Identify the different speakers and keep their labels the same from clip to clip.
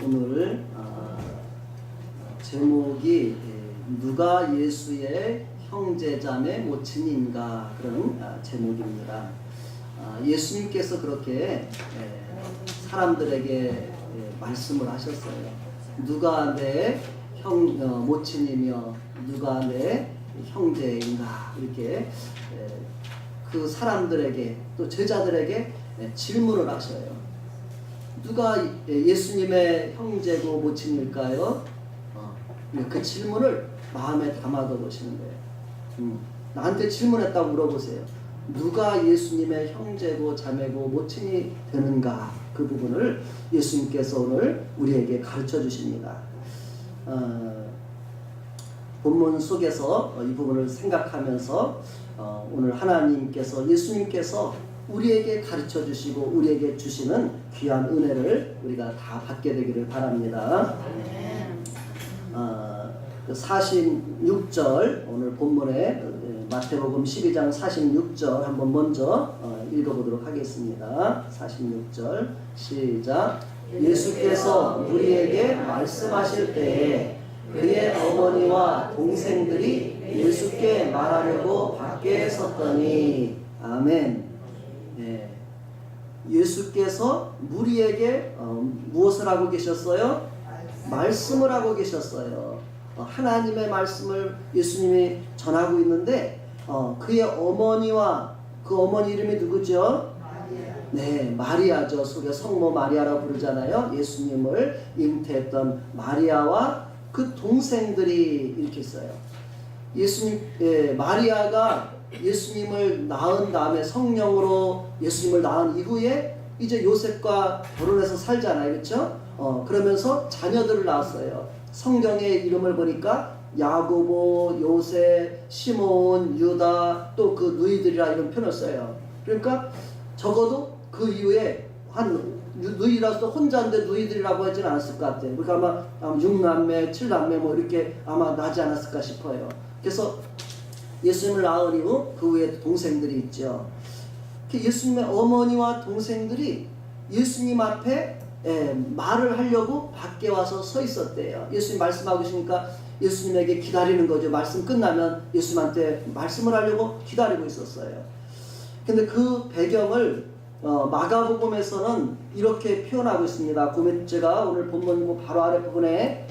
Speaker 1: 오늘 제목이 누가 예수의 형제자매 모친인가 그런 제목입니다. 예수님께서 그렇게 사람들에게 말씀을 하셨어요. 누가 내 모친이며 누가 내 형제인가 이렇게 그 사람들에게 또 제자들에게 질문을 하셔요. 누가 예수님의 형제고 모친일까요? 그 질문을 마음에 담아둬 보시는 거예요. 나한테 질문했다고 물어보세요. 누가 예수님의 형제고 자매고 모친이 되는가? 그 부분을 예수님께서 오늘 우리에게 가르쳐 주십니다. 본문 속에서 이 부분을 생각하면서 오늘 하나님께서 예수님께서 우리에게 가르쳐 주시고 우리에게 주시는 귀한 은혜를 우리가 다 받게 되기를 바랍니다. 46절 오늘 본문에 마태복음 12장 46절 한번 먼저 읽어보도록 하겠습니다. 46절 시작. 예수께서 우리에게 말씀하실 때에 그의 어머니와 동생들이 예수께 말하려고 밖에 섰더니 아멘. 예수께서 우리에게 무엇을 하고 계셨어요? 말씀을 하고 계셨어요. 하나님의 말씀을 예수님이 전하고 있는데 그의 어머니와 그 어머니 이름이 누구죠? 마리아. 네, 마리아죠. 속에 성모 마리아라고 부르잖아요. 예수님을 잉태했던 마리아와 그 동생들이 이렇게 있어요. 마리아가 예수님을 낳은 다음에 성령으로 예수님을 낳은 이후에 이제 요셉과 결혼해서 살잖아요. 그렇죠? 그러면서 자녀들을 낳았어요. 성경의 이름을 보니까 야고보, 요셉, 시몬, 유다 또 그 누이들이라 이런 표현을 써요. 그러니까 적어도 그 이후에 누이라서 혼자인데 누이들이라고 하진 않았을 것 같아요. 그러니까 아마 6남매, 7남매 뭐 이렇게 아마 나지 않았을까 싶어요. 그래서 예수님을 낳은 이후 그 후에 동생들이 있죠. 예수님의 어머니와 동생들이 예수님 앞에 말을 하려고 밖에 와서 서 있었대요. 예수님 말씀하고 계시니까 예수님에게 기다리는 거죠. 말씀 끝나면 예수님한테 말씀을 하려고 기다리고 있었어요. 근데 그 배경을 마가복음에서는 이렇게 표현하고 있습니다. 제가 오늘 본문 바로 아래 부분에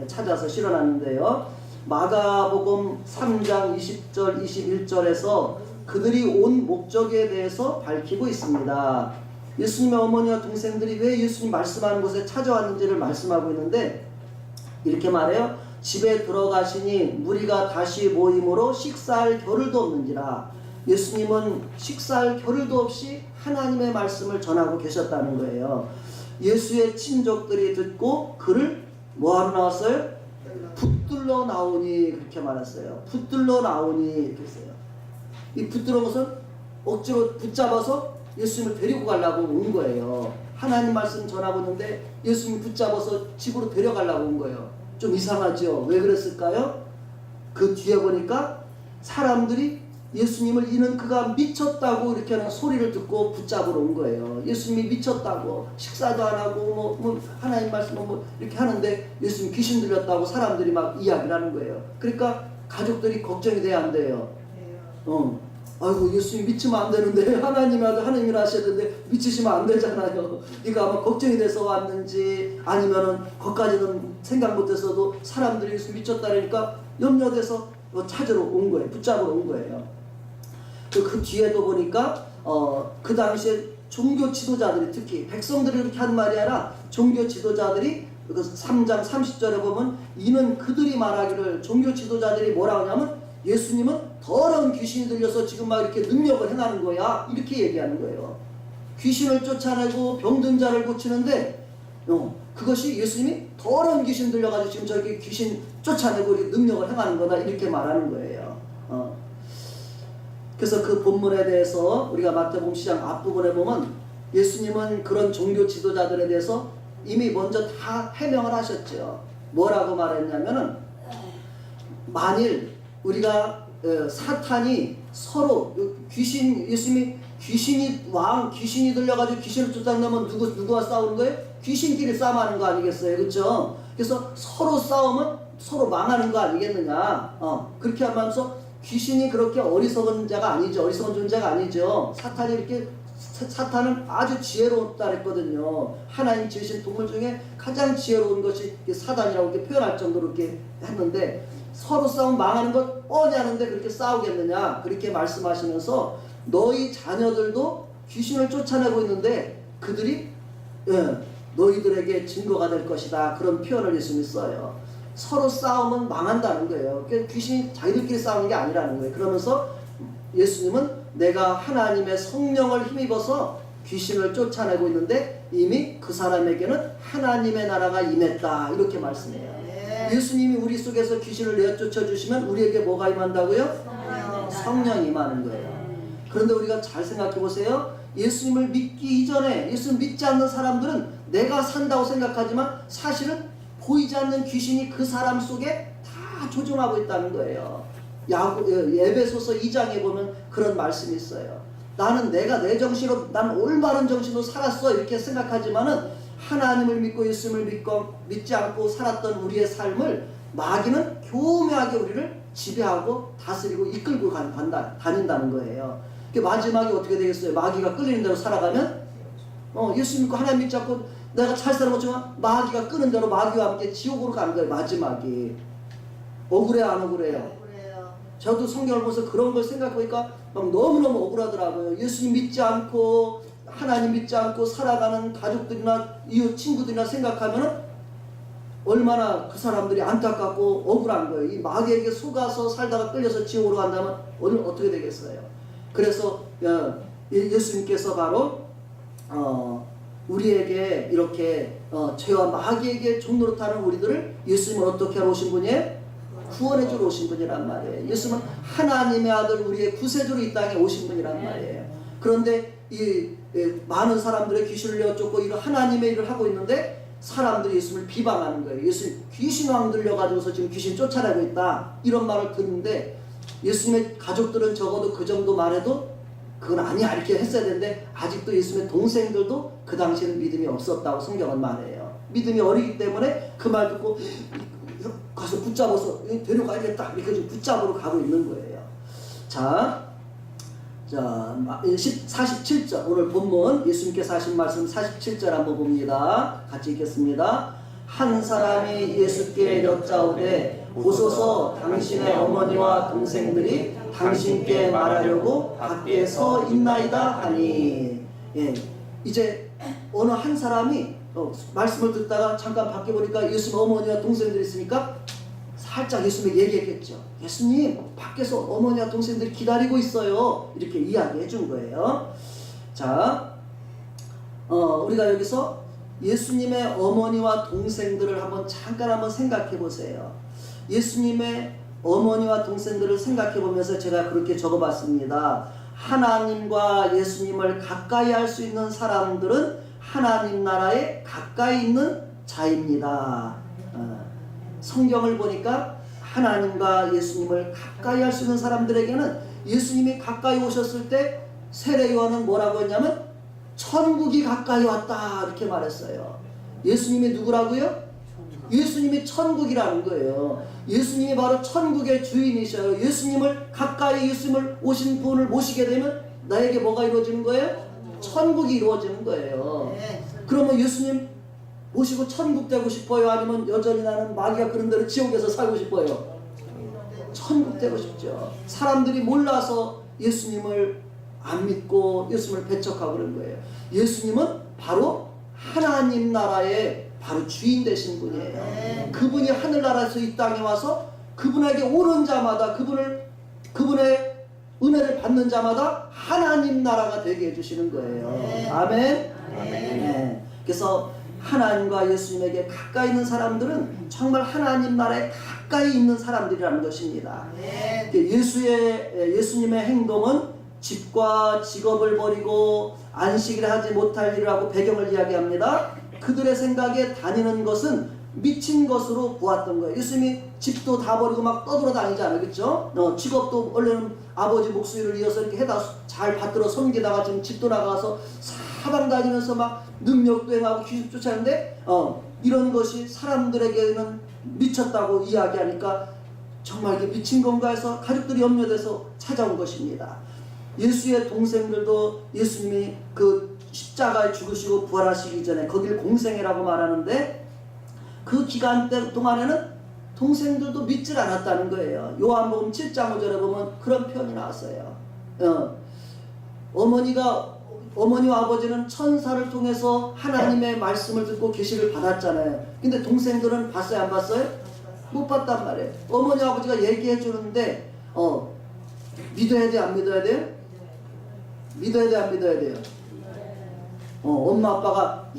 Speaker 1: 찾아서 실어놨는데요. 마가복음 3장 20절 21절에서 그들이 온 목적에 대해서 밝히고 있습니다. 예수님의 어머니와 동생들이 왜 예수님 말씀하는 곳에 찾아왔는지를 말씀하고 있는데 이렇게 말해요. 집에 들어가시니 무리가 다시 모임으로 식사할 겨를도 없는지라. 예수님은 식사할 겨를도 없이 하나님의 말씀을 전하고 계셨다는 거예요. 예수의 친족들이 듣고 그를 뭐하러 나왔어요? 붙들러 나오니 그렇게 말했어요. 붙들러 나오니 이렇게 했어요. 이 붙들어 것은 억지로 붙잡아서 예수님을 데리고 가려고 온 거예요. 하나님 말씀 전하고 있는데 예수님 붙잡아서 집으로 데려가려고 온 거예요. 좀 이상하죠? 왜 그랬을까요? 그 뒤에 보니까 사람들이 예수님을 이는 그가 미쳤다고 이렇게 하는 소리를 듣고 붙잡으러 온 거예요. 예수님이 미쳤다고 식사도 안 하고 뭐 하나님 말씀을 뭐 이렇게 하는데 예수님 귀신 들렸다고 사람들이 막 이야기를 하는 거예요. 그러니까 가족들이 걱정이 돼야 안 돼요. 아이고 예수님 미치면 안 되는데 하나님이라 하셔야 되는데 미치시면 안 되잖아요. 이거 아마 걱정이 돼서 왔는지 아니면은 거기까지는 생각 못했어도 사람들이 예수 미쳤다 그러니까 염려돼서 찾으러 온 거예요. 붙잡으러 온 거예요. 그 뒤에도 보니까 그 당시에 종교 지도자들이 특히 백성들이 그렇게 한 말이 아니라 종교 지도자들이 그 3장 30절에 보면 이는 그들이 말하기를 종교 지도자들이 뭐라 하냐면 예수님은 더러운 귀신이 들려서 지금 막 이렇게 능력을 행하는 거야 이렇게 얘기하는 거예요. 귀신을 쫓아내고 병든 자를 고치는데 그것이 예수님이 더러운 귀신 들려가지고 지금 저렇게 귀신 쫓아내고 이렇게 능력을 행하는 거다 이렇게 말하는 거예요. 그래서 그 본문에 대해서 우리가 마태복음 10장 앞부분에 보면 예수님은 그런 종교 지도자들에 대해서 이미 먼저 다 해명을 하셨죠. 뭐라고 말했냐면은 만일 우리가 사탄이 서로 예수님이 귀신이 들려가지고 귀신을 쫓아내면 누구와 싸우는 거예요? 귀신끼리 싸움하는 거 아니겠어요? 그렇죠? 그래서 서로 싸우면 서로 망하는 거 아니겠느냐? 그렇게 하면서 귀신이 그렇게 어리석은 자가 아니죠. 어리석은 존재가 아니죠. 사탄은 아주 지혜롭다 그랬거든요. 하나님 지으신 동물 중에 가장 지혜로운 것이 사단이라고 이렇게 표현할 정도로 이렇게 했는데, 서로 싸움 망하는 것 뻔히 하는데 그렇게 싸우겠느냐? 그렇게 말씀하시면서 너희 자녀들도 귀신을 쫓아내고 있는데 그들이 너희들에게 증거가 될 것이다. 그런 표현을 예수님이 써요. 서로 싸우면 망한다는 거예요. 그러니까 귀신이 자기들끼리 싸우는 게 아니라는 거예요. 그러면서 예수님은 내가 하나님의 성령을 힘입어서 귀신을 쫓아내고 있는데 이미 그 사람에게는 하나님의 나라가 임했다. 이렇게 말씀해요. 예수님이 우리 속에서 귀신을 내쫓아 주시면 우리에게 뭐가 임한다고요? 성령이 임하는 거예요. 그런데 우리가 잘 생각해 보세요. 예수님을 믿기 이전에, 예수님 믿지 않는 사람들은 내가 산다고 생각하지만 사실은 보이지 않는 귀신이 그 사람 속에 다 조종하고 있다는 거예요. 에베소서 2장에 보면 그런 말씀이 있어요. 나는 내가 내 정신으로, 난 올바른 정신으로 살았어 이렇게 생각하지만은 하나님을 믿고 예수님을 믿지 않고 살았던 우리의 삶을 마귀는 교묘하게 우리를 지배하고 다스리고 이끌고 다닌다는 거예요. 마지막에 어떻게 되겠어요? 마귀가 끌리는 대로 살아가면 예수 믿고 하나님 믿지 않고 내가 잘 살아보지만 마귀가 끄는 대로 마귀와 함께 지옥으로 가는 거예요. 마지막이. 억울해요? 안 억울해요? 저도 성경을 보면서 그런 걸 생각해보니까 막 너무너무 억울하더라고요. 예수님 믿지 않고 하나님 믿지 않고 살아가는 가족들이나 이웃 친구들이나 생각하면 얼마나 그 사람들이 안타깝고 억울한 거예요. 이 마귀에게 속아서 살다가 끌려서 지옥으로 간다면 오늘 어떻게 되겠어요? 그래서 예수님께서 바로 우리에게 이렇게 죄와 마귀에게 종노릇하는 우리들을 예수님은 어떻게 하러 오신 분이에요? 구원해 주러 오신 분이란 말이에요. 예수님은 하나님의 아들, 우리의 구세주로 이 땅에 오신 분이란 말이에요. 그런데 이 많은 사람들의 귀신을 내쫓고 이런 하나님의 일을 하고 있는데 사람들이 예수님을 비방하는 거예요. 예수님 귀신왕 들려가지고서 지금 귀신 쫓아내고 있다, 이런 말을 듣는데 예수님의 가족들은 적어도 그 정도만 해도 그건 아니야 이렇게 했어야 되는데 아직도 예수님의 동생들도 그 당시에는 믿음이 없었다고 성경은 말해요. 믿음이 어리기 때문에 그 말 듣고 가서 붙잡아서 데려가야겠다 이렇게 좀 붙잡으러 가고 있는 거예요. 자 47절 오늘 본문 예수님께서 하신 말씀 47절 한번 봅니다. 같이 읽겠습니다. 한 사람이 예수께 여짜오되 보소서 당신의 어머니와 동생들이 당신께 말하려고 밖에 서 있나이다 하니. 이제 어느 한 사람이 말씀을 듣다가 잠깐 밖에 보니까 예수님 어머니와 동생들이 있으니까 살짝 예수님에게 얘기했겠죠. 예수님 밖에서 어머니와 동생들이 기다리고 있어요. 이렇게 이야기해 준 거예요. 자, 우리가 여기서 예수님의 어머니와 동생들을 잠깐 생각해 보세요. 예수님의 어머니와 동생들을 생각해 보면서 제가 그렇게 적어봤습니다. 하나님과 예수님을 가까이 할 수 있는 사람들은 하나님 나라에 가까이 있는 자입니다. 성경을 보니까 하나님과 예수님을 가까이 할 수 있는 사람들에게는 예수님이 가까이 오셨을 때 세례 요한은 뭐라고 했냐면 천국이 가까이 왔다 이렇게 말했어요. 예수님이 누구라고요? 예수님이 천국이라는 거예요. 예수님이 바로 천국의 주인이셔요. 예수님을 가까이 예수님을 오신 분을 모시게 되면 나에게 뭐가 이루어지는 거예요? 천국이 이루어지는 거예요. 그러면 예수님 모시고 천국 되고 싶어요? 아니면 여전히 나는 마귀가 그런 대로 지옥에서 살고 싶어요? 천국 되고 싶죠. 사람들이 몰라서 예수님을 안 믿고 예수님을 배척하고 그런 거예요. 예수님은 바로 하나님 나라의 바로 주인 되신 분이에요. 그분이 하늘나라에서 이 땅에 와서 그분에게 오는 자마다 그분의 은혜를 받는 자마다 하나님 나라가 되게 해주시는 거예요. 아멘. 네. 그래서 하나님과 예수님에게 가까이 있는 사람들은 정말 하나님 나라에 가까이 있는 사람들이라는 것입니다. 예수님의 행동은 집과 직업을 버리고 안식을 하지 못할 일을 하고 배경을 이야기합니다. 그들의 생각에 다니는 것은 미친 것으로 보았던 거예요. 예수님이 집도 다 버리고 막 떠돌아다니잖아요. 그렇죠? 직업도 원래는 아버지 목소리를 이어서 이렇게 해다 잘 받들어 섬기다가 지금 집도 나가서 사방 다니면서 막 능력도 행하고 귀신 쫓아내는데 이런 것이 사람들에게는 미쳤다고 이야기하니까 정말 이게 미친 건가 해서 가족들이 염려돼서 찾아온 것입니다. 예수의 동생들도 예수님이 그 십자가에 죽으시고 부활하시기 전에 거기를 공생애라고 말하는데 그 기간 동안에는 동생들도 믿질 않았다는 거예요. 요한복음 7장 5절에 보면 그런 표현이 나왔어요. 어머니와 아버지는 천사를 통해서 하나님의 말씀을 듣고 계시를 받았잖아요. 근데 동생들은 봤어요, 안 봤어요? 못 봤단 말이에요. 어머니 아버지가 얘기해 주는데 믿어야 돼, 안 믿어야 돼요? 믿어야 돼, 안 믿어야 돼요? 엄마 아빠가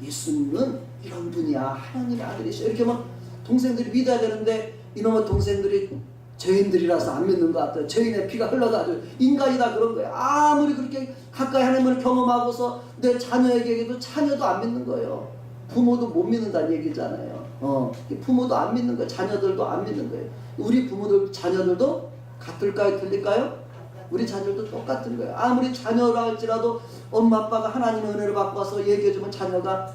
Speaker 1: 예수님은 이런 분이야, 하나님의 아들이셔 이렇게 하면 동생들이 믿어야 되는데 이놈의 동생들이 죄인들이라서 안 믿는 것 같아요. 죄인의 피가 흘러가지고 인간이다 그런 거예요. 아무리 그렇게 가까이 하나님을 경험하고서 내 자녀에게도 자녀도 안 믿는 거예요. 부모도 못 믿는다는 얘기잖아요. 부모도 안 믿는 거예요. 자녀들도 안 믿는 거예요. 우리 부모들 자녀들도 같을까요? 틀릴까요? 우리 자녀들도 똑같은 거예요. 아무리 자녀라 할지라도 엄마 아빠가 하나님의 은혜를 받고 와서 얘기해주면 자녀가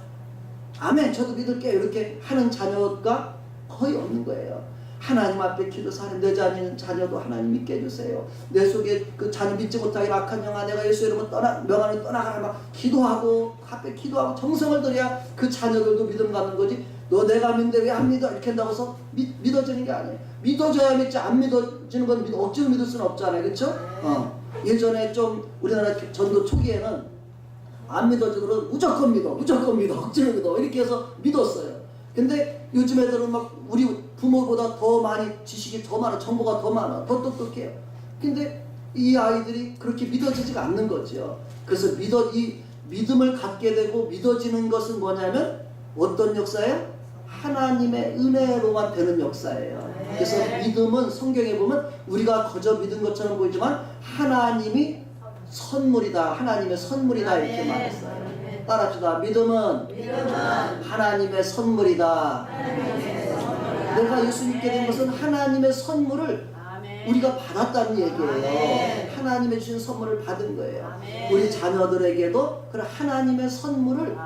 Speaker 1: 아멘 저도 믿을게요 이렇게 하는 자녀가 거의 없는 거예요. 하나님 앞에 기도해서 하나님 내 자녀도 하나님 믿게 해주세요. 내 속에 그 자녀 믿지 못하게 악한 영아 내가 예수 이름으로 명하는 떠나가라 막 기도하고 앞에 기도하고 정성을 들여야 그 자녀들도 믿음 갖는 거지. 너 내가 믿는데 왜 안 믿어? 이렇게 한다고 해서 믿어지는 게 아니에요. 믿어줘야 믿지 안 믿어지는 건 억지로 믿을 수는 없잖아요. 그렇죠? 예전에 좀 우리나라 전도 초기에는 안 믿어지도록 무조건 믿어 억지로 믿어 이렇게 해서 믿었어요. 근데 요즘 애들은 막 우리 부모보다 더 많이 지식이 더 많아 정보가 더 많아 더 똑똑해요. 근데 이 아이들이 그렇게 믿어지지가 않는 거죠. 그래서 이 믿음을 갖게 되고 믿어지는 것은 뭐냐면 어떤 역사예요? 하나님의 은혜로만 되는 역사예요. 그래서 믿음은 성경에 보면 우리가 거저 믿은 것처럼 보이지만 하나님이 선물이다. 하나님의 선물이다 이렇게 말했어요. 따라합시다. 믿음은 하나님의 선물이다. 내가 예수 믿게 된 것은 하나님의 선물을 우리가 받았다는 얘기예요. 하나님의 주신 선물을 받은 거예요. 우리 자녀들에게도 그런 하나님의 선물을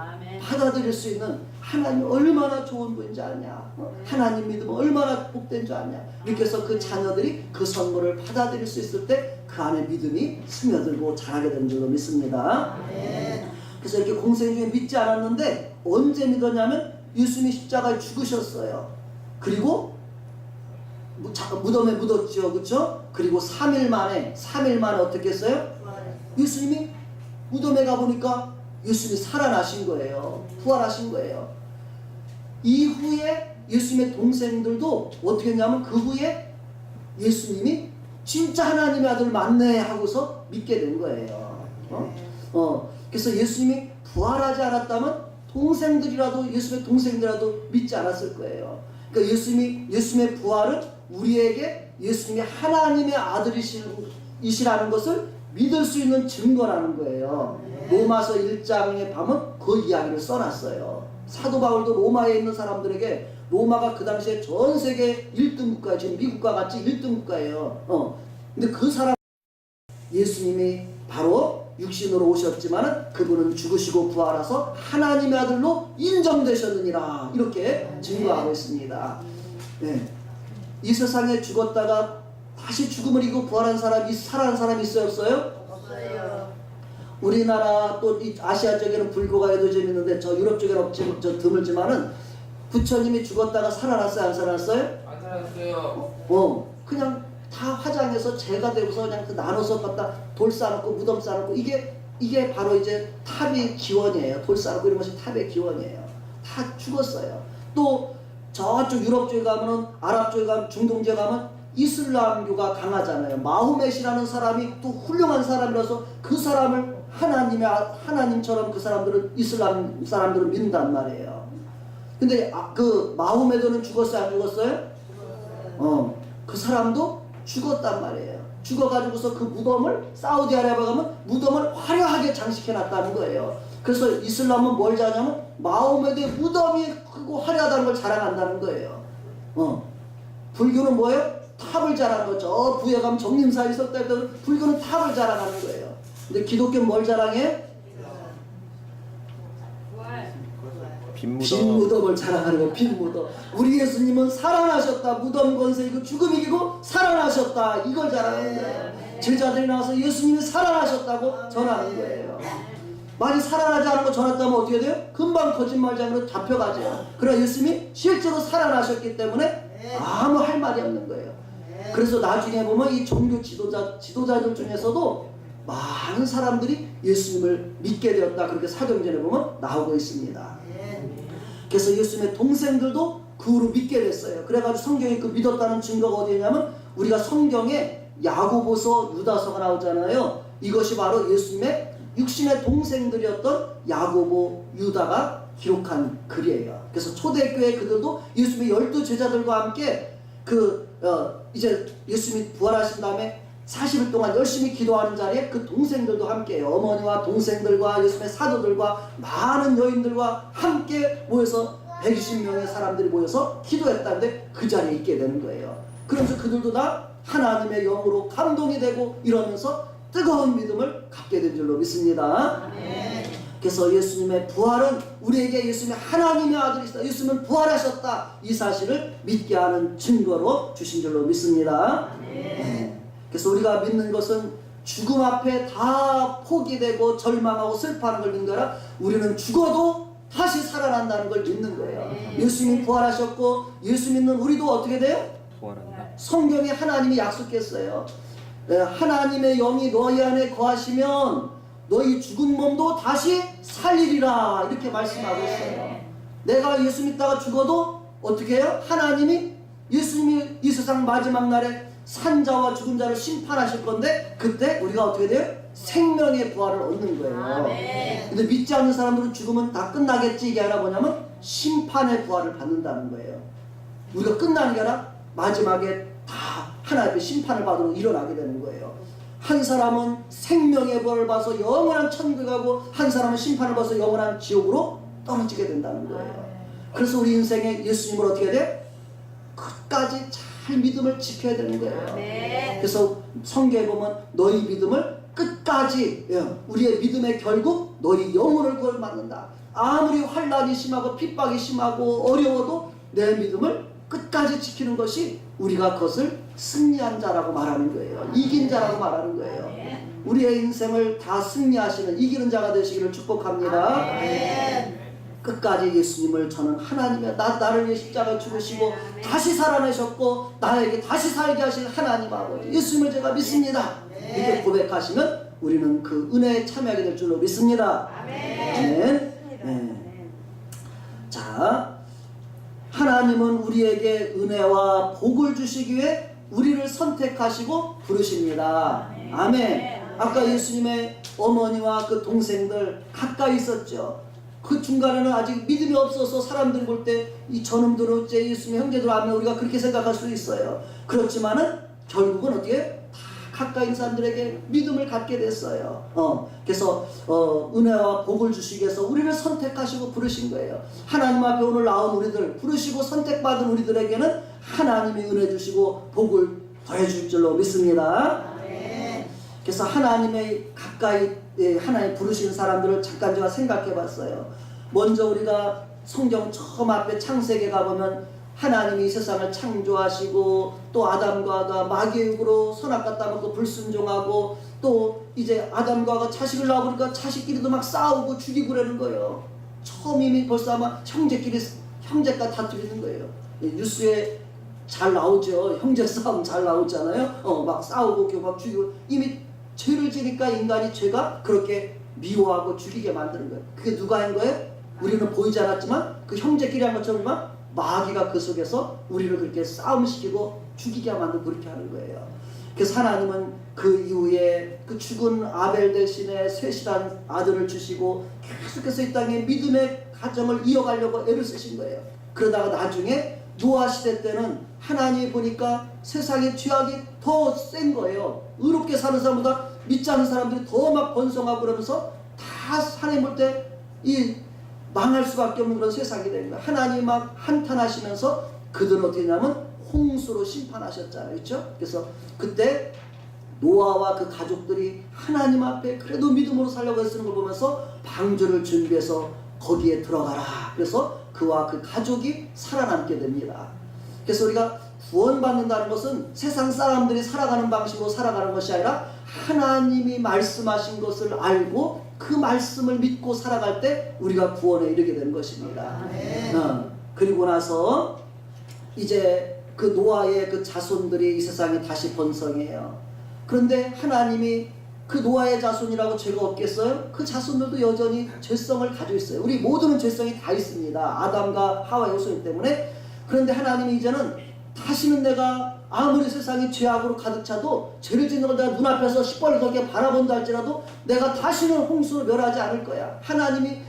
Speaker 1: 받아들일 수 있는 하나님 얼마나 좋은 분인지 아냐, 하나님 믿으면 얼마나 복된 줄 아냐, 이렇게 해서 그 자녀들이 그 선물을 받아들일 수 있을 때 그 안에 믿음이 스며들고 자라게 되는 줄로 믿습니다. 그래서 이렇게 공생 중에 믿지 않았는데 언제 믿었냐면 예수님이 십자가에 죽으셨어요. 그리고 무덤에 묻었죠, 그렇죠? 그리고 3일 만에 어떻게 했어요? 예수님이 무덤에 가보니까 예수님이 살아나신 거예요. 부활하신 거예요. 이후에 예수님의 동생들도 어떻게 했냐면 그 후에 예수님이 진짜 하나님의 아들 맞네 하고서 믿게 된 거예요. 그래서 예수님이 부활하지 않았다면 동생들이라도 예수님의 동생들이라도 믿지 않았을 거예요. 그러니까 예수님의 부활은 우리에게 예수님이 하나님의 아들이시라는 것을 믿을 수 있는 증거라는 거예요. 로마서 1장에 보면 그 이야기를 써놨어요. 사도 바울도 로마에 있는 사람들에게, 로마가 그 당시에 전 세계 1등 국가예요. 지금 미국과 같이 1등 국가예요. 근데 그 사람 예수님이 바로 육신으로 오셨지만 그분은 죽으시고 부활하셔서 하나님의 아들로 인정되셨느니라 이렇게 증거하고 있습니다. 네. 이 세상에 죽었다가 다시 죽음을 이기고 부활한 사람이 살아난 사람이 있어요, 없어요? 없어요. 우리나라 또 이 아시아 쪽에는 불교가 해도 재밌는데 저 유럽 쪽에는 저 드물지만은 부처님이 죽었다가 살아났어요, 안 살아났어요?
Speaker 2: 안 살았어요.
Speaker 1: 그냥 다 화장해서 재가 되고서 그냥 그 나눠서 갖다 돌 쌓아놓고 무덤 쌓아놓고 이게 바로 이제 탑의 기원이에요. 돌 쌓아놓고 이런 것이 탑의 기원이에요. 다 죽었어요. 또 저쪽 유럽 쪽에 가면은, 아랍 쪽에 가면, 중동 쪽에 가면 이슬람교가 강하잖아요. 마호멧이라는 사람이 또 훌륭한 사람이라서 그 사람을 하나님처럼 그 사람들은 이슬람 사람들은 믿는단 말이에요. 근데 그 마호메드는 죽었어요, 안 죽었어요? 그 사람도 죽었단 말이에요. 죽어가지고서 그 무덤을 사우디아라비아 가면 무덤을 화려하게 장식해놨다는 거예요. 그래서 이슬람은 뭘 자냐면 마호메드의 무덤이 크고 화려하다는 걸 자랑한다는 거예요. 불교는 뭐예요? 탑을 자랑하는 거죠. 부에 가면 정림사 있었다 했던 불교는 탑을 자랑하는 거예요. 근데 기독교는 뭘 자랑해?
Speaker 3: 빈
Speaker 1: 빈 무덤을 자랑하는 거. 빈 무덤. 우리 예수님은 살아나셨다. 무덤 권세 이고 죽음 이기고 살아나셨다. 이걸 자랑하는 거예요. 제자들이 나와서 예수님이 살아나셨다고 전하는 거예요. 만약 살아나지 않은 거 전했다면 어떻게 돼요? 금방 거짓말장으로 잡혀가죠. 그러나 예수님이 실제로 살아나셨기 때문에 아무 할 말이 없는 거예요. 그래서 나중에 보면 이 종교 지도자들 중에서도 많은 사람들이 예수님을 믿게 되었다. 그렇게 사도행전에 보면 나오고 있습니다. 그래서 예수님의 동생들도 그 후로 믿게 됐어요. 그래가지고 성경에 그 믿었다는 증거가 어디냐면 우리가 성경에 야고보서, 유다서가 나오잖아요. 이것이 바로 예수님의 육신의 동생들이었던 야고보, 유다가 기록한 글이에요. 그래서 초대교회 그들도 예수님의 12제자들과 함께 이제 예수님이 부활하신 다음에 40일 동안 열심히 기도하는 자리에 그 동생들도 함께해요. 어머니와 동생들과 예수님의 사도들과 많은 여인들과 함께 모여서 120명의 사람들이 모여서 기도했다는데 그 자리에 있게 되는 거예요. 그러면서 그들도 다 하나님의 영으로 감동이 되고 이러면서 뜨거운 믿음을 갖게 된 줄로 믿습니다. 그래서 예수님의 부활은 우리에게 예수님이 하나님의 아들이시다, 예수님은 부활하셨다, 이 사실을 믿게 하는 증거로 주신 줄로 믿습니다. 그래서 우리가 믿는 것은 죽음 앞에 다 포기되고 절망하고 슬퍼하는 걸 믿는 거라, 우리는 죽어도 다시 살아난다는 걸 믿는 거예요. 예수님이 부활하셨고 예수 믿는 우리도 어떻게 돼요?
Speaker 3: 부활한다.
Speaker 1: 성경에 하나님이 약속했어요. 하나님의 영이 너희 안에 거하시면 너희 죽은 몸도 다시 살리리라, 이렇게 말씀하고 있어요. 내가 예수 믿다가 죽어도 어떻게 해요? 하나님이, 예수님이 이 세상 마지막 날에 산자와 죽은 자를 심판하실 건데 그때 우리가 어떻게 돼요? 생명의 부활을 얻는 거예요. 근데 믿지 않는 사람들은 죽으면 다 끝나겠지, 이게 아니라 뭐냐면 심판의 부활을 받는다는 거예요. 우리가 끝나는 게 아니라 마지막에 다 하나님의 심판을 받으러 일어나게 되는 거예요. 한 사람은 생명의 벌을 봐서 영원한 천국에 가고 한 사람은 심판을 봐서 영원한 지옥으로 떨어지게 된다는 거예요. 그래서 우리 인생에 예수님을 어떻게 해야 돼? 끝까지 잘 믿음을 지켜야 되는 거예요. 그래서 성경에 보면 너희 믿음을 끝까지, 우리의 믿음의 결국 너희 영혼을 구원받는다. 아무리 환난이 심하고 핍박이 심하고 어려워도 내 믿음을 끝까지 지키는 것이 우리가 그것을 승리한 자라고 말하는 거예요. 이긴 자라고 말하는 거예요. 우리의 인생을 다 승리하시는 이기는 자가 되시기를 축복합니다. 끝까지 예수님을 저는 하나님의 나를 위해 십자가 죽으시고 다시 살아내셨고 나에게 다시 살게 하신 하나님 아버지 예수님을 제가 믿습니다. 이렇게 고백하시면 우리는 그 은혜에 참여하게 될 줄로 믿습니다. 자, 하나님은 우리에게 은혜와 복을 주시기 위해 우리를 선택하시고 부르십니다. 아멘. 아까 예수님의 어머니와 그 동생들 가까이 있었죠. 그 중간에는 아직 믿음이 없어서 사람들 볼 때 이 저놈들은 어째 예수님 형제들 하면 우리가 그렇게 생각할 수도 있어요. 그렇지만은 결국은 어떻게 다 가까이 있는 사람들에게 믿음을 갖게 됐어요. 그래서 은혜와 복을 주시기 위해서 우리를 선택하시고 부르신 거예요. 하나님 앞에 오늘 나온 우리들, 부르시고 선택받은 우리들에게는 하나님이 은혜 주시고 복을 더해줄 줄로 믿습니다. 그래서 하나님의 가까이 하나님 부르신 사람들을 잠깐 제가 생각해 봤어요. 먼저 우리가 성경 처음 앞에 창세기에 가보면 하나님이 이 세상을 창조하시고 또 아담과 하가 마귀의 육으로 선악과 따먹고 불순종하고 또 이제 아담과 하가 자식을 낳아보니까 자식끼리도 막 싸우고 죽이고 그러는 거예요. 처음 이미 벌써 아마 형제가 다투리는 거예요. 뉴스에 잘 나오죠. 형제 싸움 잘 나오잖아요. 막 싸우고 막 죽이고, 이미 죄를 지니까 인간이 죄가 그렇게 미워하고 죽이게 만드는 거예요. 그게 누가 한 거예요? 우리는 보이지 않았지만 그 형제끼리 한 것처럼 마귀가 그 속에서 우리를 그렇게 싸움시키고 죽이게 만들고 그렇게 하는 거예요. 그래서 하나님은 그 이후에 그 죽은 아벨 대신에 셋이란 아들을 주시고 계속해서 이 땅에 믿음의 가정을 이어가려고 애를 쓰신 거예요. 그러다가 나중에 노아 시대 때는 하나님이 보니까 세상의 죄악이 더 센 거예요. 의롭게 사는 사람보다 믿지 않는 사람들이 더 막 번성하고 그러면서 다 하나님 볼 때 이 망할 수밖에 없는 그런 세상이 된 거예요. 하나님이 막 한탄하시면서 그들은 어떻게 했냐면 홍수로 심판하셨잖아요. 그렇죠? 그래서 그때 노아와 그 가족들이 하나님 앞에 그래도 믿음으로 살려고 애쓰는 걸 보면서 방주를 준비해서 거기에 들어가라. 그래서 그와 그 가족이 살아남게 됩니다. 그래서 우리가 구원받는다는 것은 세상 사람들이 살아가는 방식으로 살아가는 것이 아니라 하나님이 말씀하신 것을 알고 그 말씀을 믿고 살아갈 때 우리가 구원에 이르게 되는 것입니다. 그리고 나서 이제 그 노아의 그 자손들이 이 세상에 다시 번성해요. 그런데 하나님이 그 노아의 자손이라고 죄가 없겠어요? 그 자손들도 여전히 죄성을 가지고 있어요. 우리 모두는 죄성이 다 있습니다. 아담과 하와 요소이기 때문에. 그런데 하나님이 이제는 다시는 내가 아무리 세상이 죄악으로 가득 차도 죄를 짓는 걸 내가 눈앞에서 시뻘겋게 바라본다 할지라도 내가 다시는 홍수로 멸하지 않을 거야. 하나님이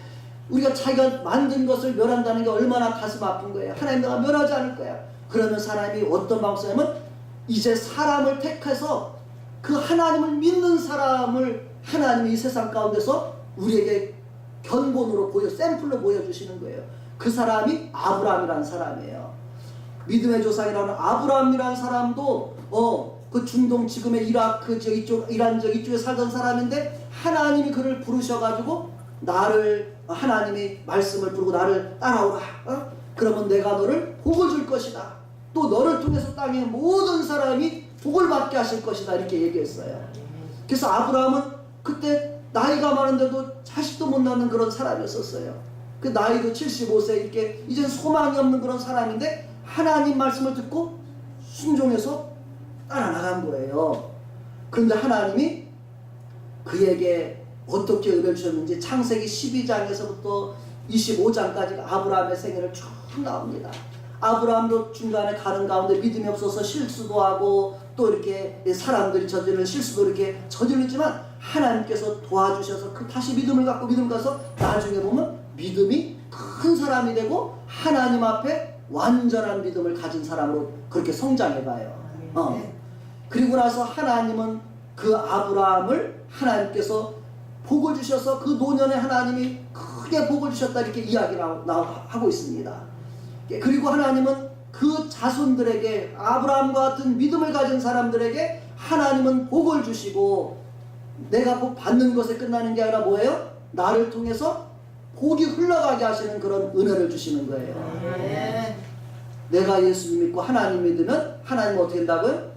Speaker 1: 우리가 자기가 만든 것을 멸한다는 게 얼마나 가슴 아픈 거예요. 하나님 내가 멸하지 않을 거야. 그러면서 하나님이 어떤 방법이냐면 이제 사람을 택해서 그 하나님을 믿는 사람을 하나님이 이 세상 가운데서 우리에게 견본으로 샘플로 보여주시는 거예요. 그 사람이 아브라함이라는 사람이에요. 믿음의 조상이라는 아브라함이라는 사람도 그 중동 지금의 이라크 이란 이쪽에 살던 사람인데 하나님이 그를 부르셔가지고 나를 하나님이 말씀을 부르고 나를 따라오라. 그러면 내가 너를 복을 줄 것이다. 또 너를 통해서 땅의 모든 사람이 복을 받게 하실 것이다. 이렇게 얘기했어요. 그래서 아브라함은 그때 나이가 많은데도 자식도 못 낳는 그런 사람이었었어요. 그 나이도 75세 이렇게 이젠 소망이 없는 그런 사람인데 하나님 말씀을 듣고 순종해서 따라 나간 거예요. 그런데 하나님이 그에게 어떻게 은혜를 주셨는지 창세기 12장에서부터 25장까지 아브라함의 생애를 쭉 나옵니다. 아브라함도 중간에 가는 가운데 믿음이 없어서 실수도 하고 또 이렇게 사람들이 저지르는 실수도 이렇게 저지르지만 하나님께서 도와주셔서 다시 믿음을 갖고 가서 나중에 보면 믿음이 큰 사람이 되고 하나님 앞에 완전한 믿음을 가진 사람으로 그렇게 성장해가요. 그리고 나서 하나님은 그 아브라함을 하나님께서 복을 주셔서 그 노년에 하나님이 크게 복을 주셨다 이렇게 이야기를 하고 있습니다. 그리고 하나님은 그 자손들에게 아브라함과 같은 믿음을 가진 사람들에게 하나님은 복을 주시고 내가 복 받는 것에 끝나는 게 아니라 뭐예요? 나를 통해서 복이 흘러가게 하시는 그런 은혜를 주시는 거예요. 내가 예수님 믿고 하나님 믿으면 하나님은 어떻게 된다고요?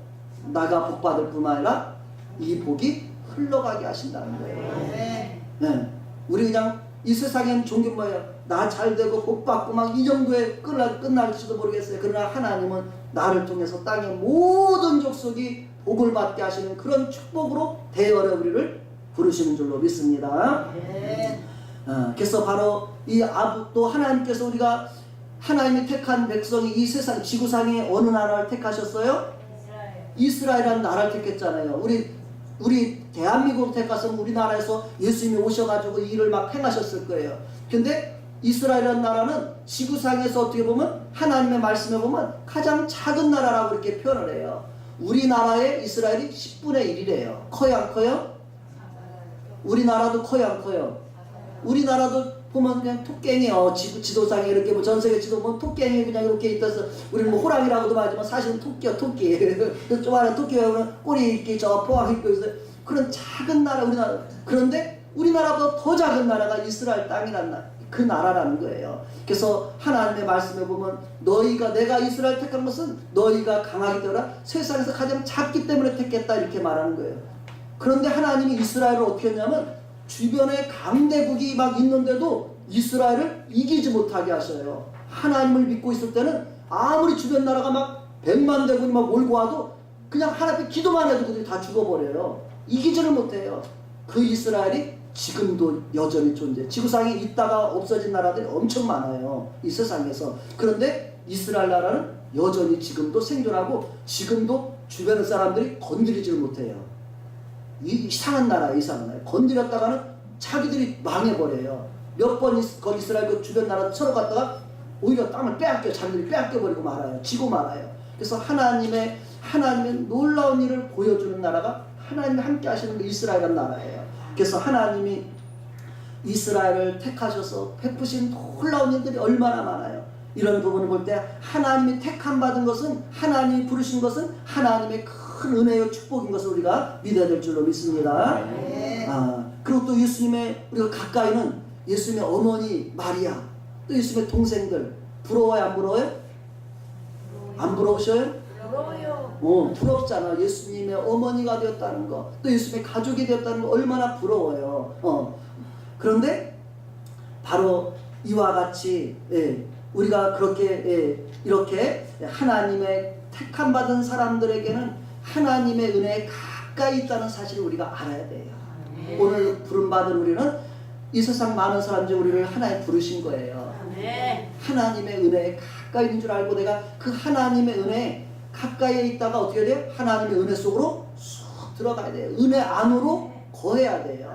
Speaker 1: 나가 복 받을 뿐만 아니라 이 복이 흘러가게 하신다는 거예요. 우리 그냥 이 세상엔 종교 뭐예요? 나 잘되고 복 받고 막 이 정도에 끝날지도 모르겠어요. 그러나 하나님은 나를 통해서 땅의 모든 족속이 복을 받게 하시는 그런 축복으로 대열에 우리를 부르시는 줄로 믿습니다. 그래서 바로 또 하나님께서 우리가 하나님이 택한 백성이 이 세상 지구상의 어느 나라를 택하셨어요? 이스라엘이라는 나라를 택했잖아요. 우리 대한민국을 택했으면 우리나라에서 예수님이 오셔가지고 이 일을 막 행하셨을 거예요. 근데 이스라엘이라는 나라는 지구상에서 어떻게 보면 하나님의 말씀에 보면 가장 작은 나라라고 이렇게 표현을 해요. 우리나라의 이스라엘이 10분의 1이래요. 커요 안 커요? 우리나라도 커요 안 커요? 우리나라도 보면 그냥 토깽이요. 지도상에 이렇게 뭐 전세계 지도 보면 토깽이 그냥 이렇게 있어서 우리는 뭐 호랑이라고도 하지만 사실은 토끼요 토끼. 그래서 조그마한 토끼가 보면 꼬리 이렇게 저 포항 입고 있어요. 그런 작은 나라 우리나라. 그런데 우리나라보다 더 작은 나라가 이스라엘 땅이란 그 나라라는 거예요. 그래서 하나님의 말씀에 보면 내가 이스라엘 택한 것은 너희가 강하기 때문에 세상에서 가장 작기 때문에 택했다 이렇게 말하는 거예요. 그런데 하나님이 이스라엘을 어떻게 했냐면 주변에 강대국이 막 있는데도 이스라엘을 이기지 못하게 하셔요. 하나님을 믿고 있을 때는 아무리 주변 나라가 막 100만 대군이 막 몰고 와도 그냥 하나님 기도만 해도 그들이 다 죽어버려요. 이기지를 못해요. 그 이스라엘이 지금도 여전히 존재해. 지구상에 있다가 없어진 나라들이 엄청 많아요. 이 세상에서. 그런데 이스라엘 나라는 여전히 지금도 생존하고 지금도 주변 사람들이 건드리지를 못해요. 이상한 나라예요. 이상한 나라. 건드렸다가는 자기들이 망해버려요. 몇 번 이스라엘 그 주변 나라 서로 갔다가 오히려 땅을 자기들이 빼앗겨버리고 말아요. 지고 말아요. 그래서 하나님의 놀라운 일을 보여주는 나라가 하나님이 함께 하시는 게 이스라엘이라는 나라예요. 그래서 하나님이 이스라엘을 택하셔서 베푸신 놀라운 일들이 얼마나 많아요. 이런 부분을 볼 때 하나님이 택함 받은 것은 하나님이 부르신 것은 하나님의 큰 은혜요 축복인 것을 우리가 믿어야 될 줄로 믿습니다. 그리고 또 예수님의 우리가 가까이는 예수님의 어머니 마리아, 또 예수님의 동생들 부러워요, 안 부러워요? 안 부러우셔요?
Speaker 3: 부러워요.
Speaker 1: 부럽잖아. 예수님의 어머니가 되었다는 거, 또 예수님의 가족이 되었다는 거 얼마나 부러워요. 그런데 바로 이와 같이 우리가 그렇게 이렇게 하나님의 택함 받은 사람들에게는 하나님의 은혜에 가까이 있다는 사실을 우리가 알아야 돼요. 오늘 부름 받은 우리는 이 세상 많은 사람 중 우리를 하나님 부르신 거예요. 하나님의 은혜에 가까이 있는 줄 알고 내가 그 하나님의 은혜에 가까이에 있다가 어떻게 돼요? 하나님의 은혜 속으로 쑥 들어가야 돼요. 은혜 안으로 거해야 돼요.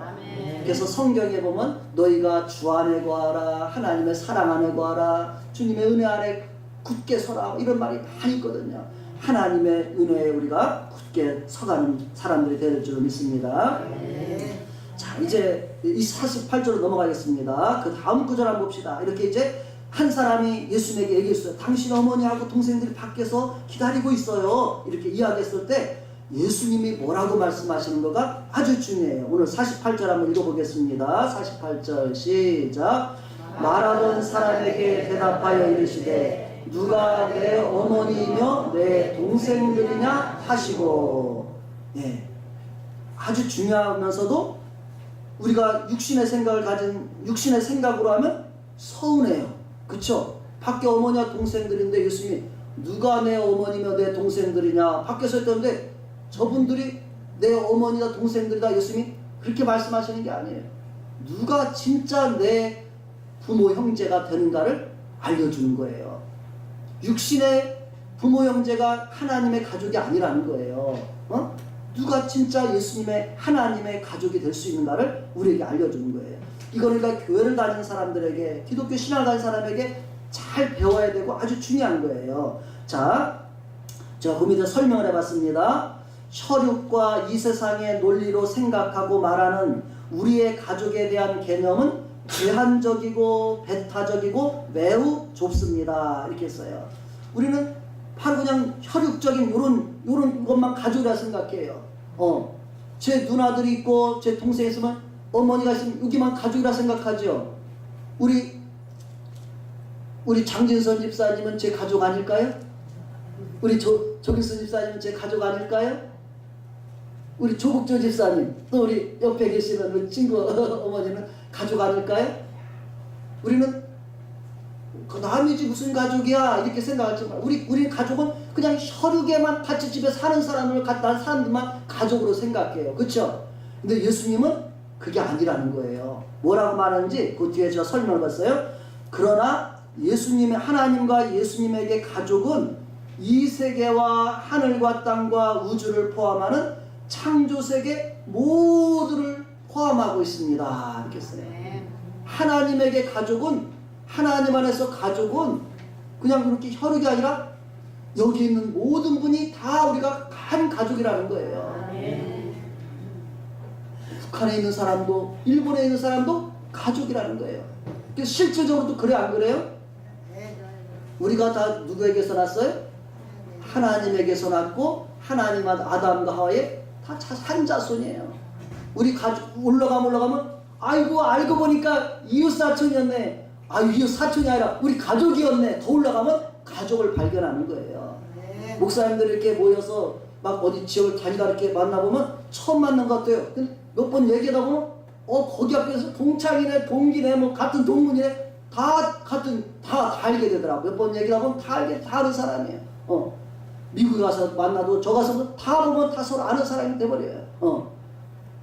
Speaker 1: 그래서 성경에 보면 너희가 주 안에 거하라, 하나님의 사랑 안에 거하라, 주님의 은혜 안에 굳게 서라, 이런 말이 많이 있거든요. 하나님의 은혜에 우리가 굳게 서가는 사람들이 될 줄 믿습니다. 자, 이제 이 48절로 넘어가겠습니다. 그 다음 구절 한번 봅시다. 이렇게 이제 한 사람이 예수님에게 얘기했어요. 당신 어머니하고 동생들이 밖에서 기다리고 있어요. 이렇게 이야기했을 때 예수님이 뭐라고 말씀하시는 거가 아주 중요해요. 오늘 48절 한번 읽어보겠습니다. 48절 시작. 말하던 사람에게 대답하여 이르시되 누가 내 어머니이며 내 동생들이냐 하시고. 아주 중요하면서도 우리가 육신의 생각을 가진 육신의 생각으로 하면 서운해요. 그쵸? 밖에 어머니와 동생들인데 예수님이 누가 내 어머니며 내 동생들이냐 밖에서 했던데 저분들이 내 어머니나 동생들이다 예수님이 그렇게 말씀하시는 게 아니에요. 누가 진짜 내 부모 형제가 되는가를 알려주는 거예요. 육신의 부모 형제가 하나님의 가족이 아니라는 거예요. 누가 진짜 예수님의 하나님의 가족이 될 수 있는가를 우리에게 알려주는 거예요. 이거는 그러니까 교회를 다니는 사람들에게, 기독교 신앙을 다니는 사람에게 잘 배워야 되고 아주 중요한 거예요. 자, 제가 그 밑에 설명을 해봤습니다. 혈육과 이 세상의 논리로 생각하고 말하는 우리의 가족에 대한 개념은 제한적이고 배타적이고 매우 좁습니다. 이렇게 했어요. 우리는 바로 그냥 혈육적인 요런 것만 가족이라 생각해요. 제 누나들이 있고 제 동생이 있으면 어머니가 있으면 여기만 가족이라 생각하죠. 우리 장진선 집사님은 제 가족 아닐까요? 우리 조길선 집사님은 제 가족 아닐까요? 우리 조국조 집사님, 또 우리 옆에 계시는 우리 친구 어머니는 가족 아닐까요? 우리는 그 남이지 무슨 가족이야 이렇게 생각하지만 우리 가족은 그냥 혈육에만 같이 집에 사는 사람을 갖다 사람들만 가족으로 생각해요. 그렇죠? 근데 예수님은 그게 아니라는 거예요. 뭐라고 말하는지 그 뒤에 제가 설명을 봤어요. 그러나 예수님의 하나님과 예수님에게 가족은 이 세계와 하늘과 땅과 우주를 포함하는 창조세계 모두를 포함하고 있습니다. 이렇게 했어요. 하나님에게 가족은 하나님 안에서 가족은 그냥 그렇게 혈육이 아니라 여기 있는 모든 분이 다 우리가 한 가족이라는 거예요. 북한에 있는 사람도 일본에 있는 사람도 가족이라는 거예요. 그래서 실질적으로도 그래 안 그래요? 우리가 다 누구에게서 났어요? 하나님에게서 났고 하나님 아담과 하와의 다 한 자손이에요. 우리 가족 올라가면 아이고 알고 보니까 이웃 사촌이었네. 이웃 사촌이 아니라 우리 가족이었네. 더 올라가면 가족을 발견하는 거예요. 목사님들 이렇게 모여서 막 어디 지역을 다니다 이렇게 만나보면 처음 만난 것 같아요. 몇 번 얘기하다 보면 거기 앞에서 동창이네 동기네 뭐 같은 동문이네 다 알게 되더라고. 몇 번 얘기하다 보면 다 아는 사람이에요. 미국에 가서 만나도 저 가서 다 보면 다 서로 아는 사람이 돼버려요.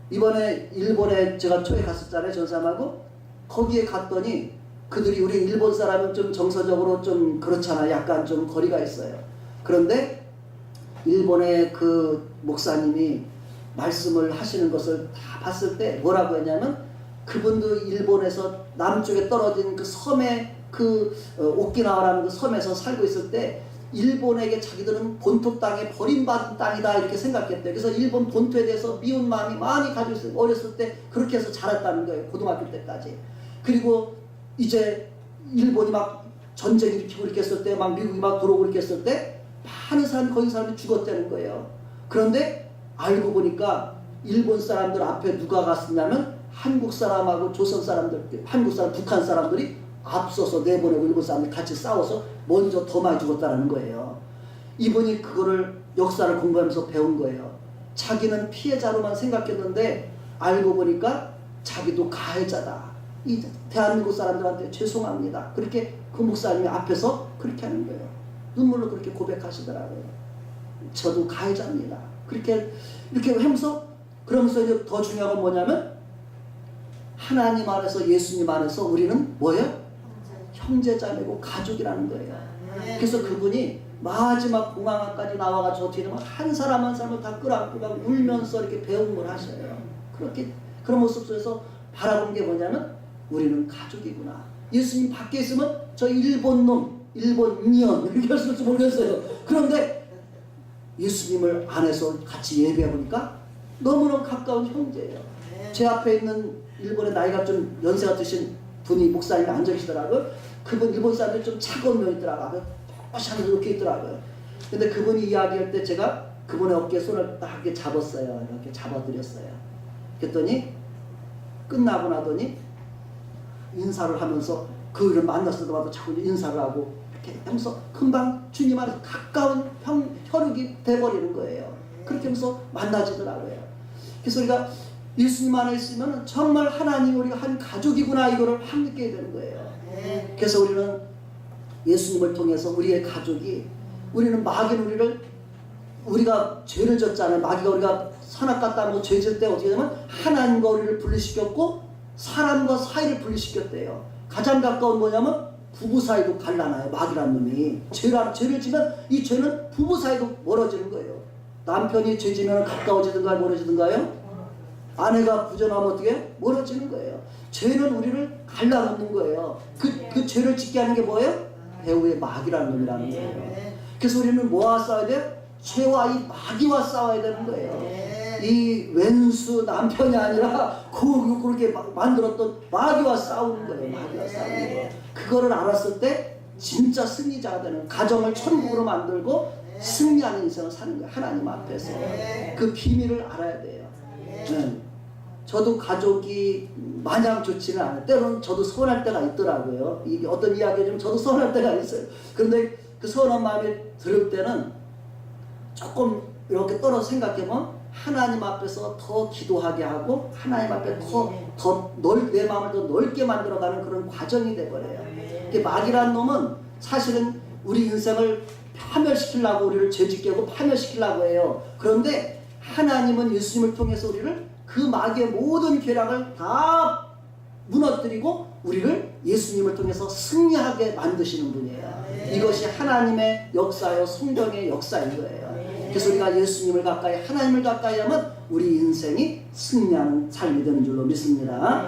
Speaker 1: 이번에 일본에 제가 초에 갔었잖아요. 전 사람하고. 거기에 갔더니 그들이 우리 일본 사람은 좀 정서적으로 좀 그렇잖아요. 약간 좀 거리가 있어요. 그런데 일본의 그 목사님이 말씀을 하시는 것을 다 봤을 때 뭐라고 했냐면 그분도 일본에서 남쪽에 떨어진 그 섬에 오키나와라는 그 섬에서 살고 있을 때 일본에게 자기들은 본토 땅에 버림받은 땅이다 이렇게 생각했대요. 그래서 일본 본토에 대해서 미운 마음이 많이 가지고 있어요. 어렸을 때 그렇게 해서 자랐다는 거예요. 고등학교 때까지. 그리고 이제 일본이 막 전쟁 일으키고 이렇게 했을 때 막 미국이 막 들어오고 이렇게 했을 때 많은 사람이 거기 사람이 죽었다는 거예요. 그런데 알고 보니까 일본 사람들 앞에 누가 갔었냐면 한국 사람하고 조선 사람들, 한국 사람, 북한 사람들이 앞서서 내보내고 일본 사람들이 같이 싸워서 먼저 더 많이 죽었다는 거예요. 이분이 그거를 역사를 공부하면서 배운 거예요. 자기는 피해자로만 생각했는데 알고 보니까 자기도 가해자다. 이 대한민국 사람들한테 죄송합니다. 그렇게 그 목사님이 앞에서 그렇게 하는 거예요. 눈물로 그렇게 고백하시더라고요. 저도 가해자입니다. 그렇게 이렇게 하면서 그러면서 이제 더 중요한 건 뭐냐면 하나님 안에서 예수님 안에서 우리는 뭐예요? 형제자매고 가족이라는 거예요. 그래서 그분이 마지막 공항까지 나와가지고 어떻게 되면 한 사람 한 사람을 다 끌어안고 막 울면서 이렇게 배웅을 하셔요. 그렇게 그런 모습 속에서 바라본 게 뭐냐면 우리는 가족이구나. 예수님 밖에 있으면 저 일본 놈, 일본 년 이렇게 할 수 있을지 모르겠어요. 그런데 예수님을 안에서 같이 예배해 보니까 너무너무 가까운 형제예요. 제 앞에 있는 일본의 나이가 좀 연세가 드신 분이 목사님이 앉아 계시더라고요. 그분 일본 사람들이 좀 차가운 면이 있더라고요. 뽀샤하면서 이렇게 있더라고요. 근데 그분이 이야기할 때 제가 그분의 어깨에 손을 딱 이렇게 잡았어요. 이렇게 잡아드렸어요. 그랬더니 끝나고 나더니 인사를 하면서 그를 만났을 때마다 자꾸 인사를 하고 이렇게 하면서 금방 주님 안에서 가까운 혈육이 돼버리는 거예요. 그렇게 하면서 만나지더라고요. 그래서 우리가 예수님 안에 있으면 정말 하나님 우리가 한 가족이구나 이거를 확 느끼게 되는 거예요. 그래서 우리는 예수님을 통해서 우리의 가족이 우리는 마귀는 우리가 죄를 졌잖아요. 마귀가 우리가 선악과 뭐 죄질 때 어떻게 되면 하나님과 우리를 분리시켰고 사람과 사이를 분리시켰대요. 가장 가까운 뭐냐면 부부 사이도 갈라놔요. 마귀라는 놈이 죄를 지면 이 죄는 부부 사이도 멀어지는 거예요. 남편이 죄 지면 가까워지든가요 멀어지든가요? 아내가 부정하면 어떻게 멀어지는 거예요. 죄는 우리를 갈라놓는 거예요. 그 죄를 짓게 하는 게 뭐예요? 배후의 마귀라는 놈이라는 거예요. 그래서 우리는 뭐와 싸워야 돼요? 죄와 이 마귀와 싸워야 되는 거예요. 이 왼수 남편이 아니라 그렇게 만들었던 마귀와 싸우는 거예요. 마귀와 싸우는 거예요. 그거를 알았을 때 진짜 승리자가 되는 가정을 천국으로 만들고 승리하는 인생을 사는 거예요. 하나님 앞에서. 그 비밀을 알아야 돼요. 저도 가족이 마냥 좋지는 않아요. 때로는 저도 서운할 때가 있더라고요. 이게 어떤 이야기를 저도 서운할 때가 있어요. 그런데 그 서운한 마음이 들을 때는 조금 이렇게 떨어져 생각해보면 하나님 앞에서 더 기도하게 하고 하나님 앞에 내 마음을 더 넓게 만들어가는 그런 과정이 돼버려요. 마귀라는 놈은 사실은 우리 인생을 파멸시키려고 우리를 죄짓게 하고 파멸시키려고 해요. 그런데 하나님은 예수님을 통해서 우리를 그 마귀의 모든 계략을 다 무너뜨리고 우리를 예수님을 통해서 승리하게 만드시는 분이에요. 이것이 하나님의 역사요 성경의 역사인 거예요. 그래서 우리가 예수님을 가까이 하나님을 가까이 하면 우리 인생이 승리하는 삶이 되는 줄로 믿습니다.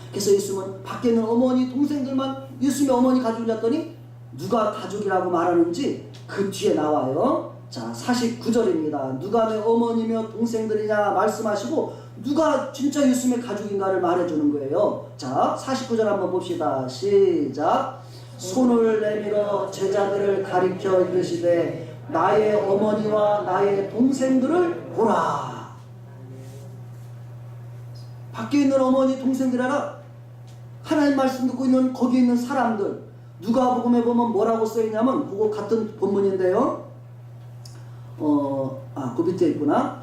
Speaker 1: 그래서 예수님은 밖에 있는 어머니 동생들만 예수님의 어머니 가족을 잡더니 누가 가족이라고 말하는지 그 뒤에 나와요. 자 49절입니다. 누가 내 어머니며 동생들이냐 말씀하시고 누가 진짜 예수님의 가족인가를 말해주는 거예요. 자 49절 한번 봅시다. 시작. 손을 내밀어 제자들을 가리켜 이르시되 나의 어머니와 나의 동생들을 보라. 밖에 있는 어머니 동생들이라 하나님 말씀 듣고 있는 거기 있는 사람들 누가복음에 보면 뭐라고 써있냐면 그거 같은 본문인데요. 그 밑에 있구나.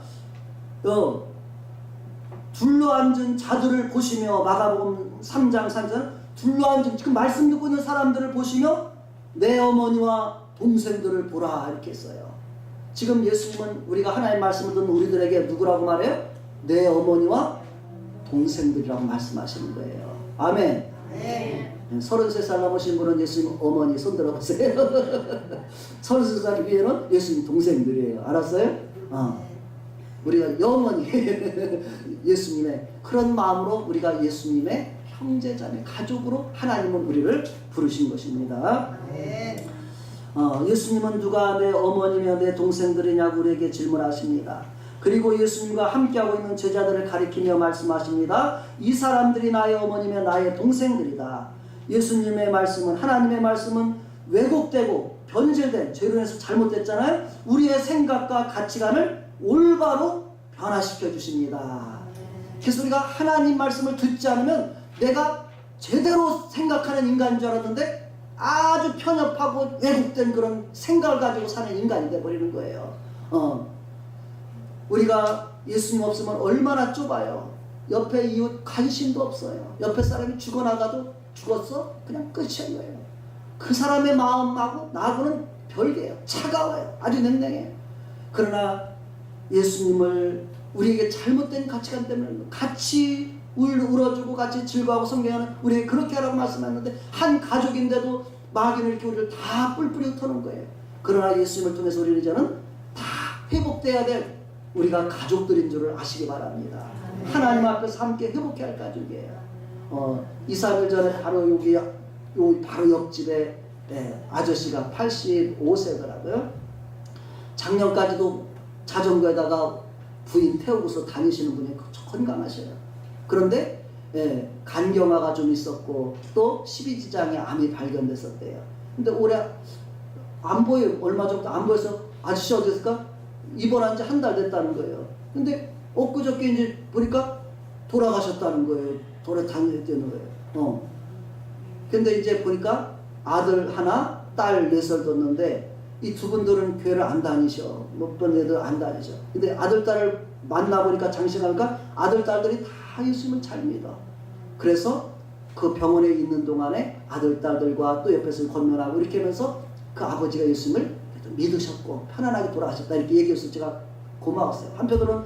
Speaker 1: 둘러앉은 자들을 보시며 마가복음 3장 3절 둘러앉은 지금 말씀 듣고 있는 사람들을 보시며 내 어머니와 동생들을 보라 이렇게 했어요. 지금 예수님은 우리가 하나님 말씀을 듣는 우리들에게 누구라고 말해요? 내 어머니와 동생들이라고 말씀하시는 거예요. 아멘. 33살 넘으신 분은 예수님 어머니 손 들어보세요. 33살 위에는 예수님 동생들이에요. 알았어요? 우리가 영원히 예수님의 그런 마음으로 우리가 예수님의 형제자매 가족으로 하나님은 우리를 부르신 것입니다. 예수님은 누가 내 어머니며 내 동생들이냐고 우리에게 질문하십니다. 그리고 예수님과 함께하고 있는 제자들을 가리키며 말씀하십니다. 이 사람들이 나의 어머니며 나의 동생들이다. 예수님의 말씀은 하나님의 말씀은 왜곡되고 변질된 죄로 인해서 잘못됐잖아요. 우리의 생각과 가치관을 올바로 변화시켜 주십니다. 그래서 우리가 하나님 말씀을 듣지 않으면 내가 제대로 생각하는 인간인 줄 알았는데 아주 편협하고 왜곡된 그런 생각을 가지고 사는 인간이 되어버리는 거예요. 우리가 예수님 없으면 얼마나 좁아요. 옆에 이웃 관심도 없어요. 옆에 사람이 죽어나가도 죽었어? 그냥 끝인 거예요. 그 사람의 마음하고 나하고는 별개예요. 차가워요. 아주 냉랭해요. 그러나 예수님을 우리에게 잘못된 가치관 때문에 같이 울어주고 같이 즐거워하고 성경에는 우리에게 그렇게 하라고 말씀했는데 한 가족인데도 마귀는 이렇게 우리를 다 뿔뿔이 흩어놓은 거예요. 그러나 예수님을 통해서 우리는 이제는 다 회복돼야 될 우리가 가족들인 줄을 아시기 바랍니다. 하나님 앞에서 함께 회복해야 할 가족이에요. 2, 3일 전에 바로 여기 바로 옆집에 아저씨가 85세더라고요. 작년까지도 자전거에다가 부인 태우고서 다니시는 분이 건강하셔요. 그런데 간경화가 좀 있었고 또 십이지장에 암이 발견됐었대요. 근데 올해 안 보여요. 얼마 정도 안 보여서 아저씨 어디 있을까? 입원한 지 한 달 됐다는 거예요. 근데 엊그저께 이제 보니까 돌아가셨다는 거예요. 돌아 다녔다는 거예요. 근데 이제 보니까 아들 하나, 딸 4살 뒀는데 이 두 분들은 교회를 안 다니셔. 몇 번 애들 안 다니셔. 근데 아들, 딸을 만나보니까 장신하니까 아들, 딸들이 다 예수님을 잘 믿어. 그래서 그 병원에 있는 동안에 아들, 딸들과 또 옆에서 권면하고 이렇게 하면서 그 아버지가 예수님을 믿으셨고 편안하게 돌아가셨다 이렇게 얘기해서 제가 고마웠어요. 한편으로는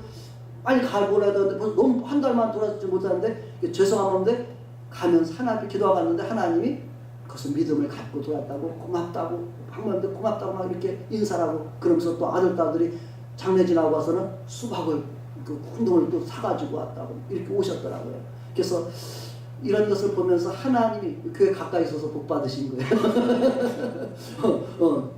Speaker 1: 빨리 가보라 했는데 너무 한 달만 돌아가지 못하는데 죄송한데 가면서 하나님 기도하고 갔는데 하나님이 그것을 믿음을 갖고 돌아왔다고 고맙다고 한번도 고맙다고 막 이렇게 인사하고 그러면서 또 아들, 딸들이 장례 지나고 와서는 수박을 그 운동을 또 사가지고 왔다고 이렇게 오셨더라고요. 그래서 이런 것을 보면서 하나님이 교회 가까이 있어서 복 받으신 거예요.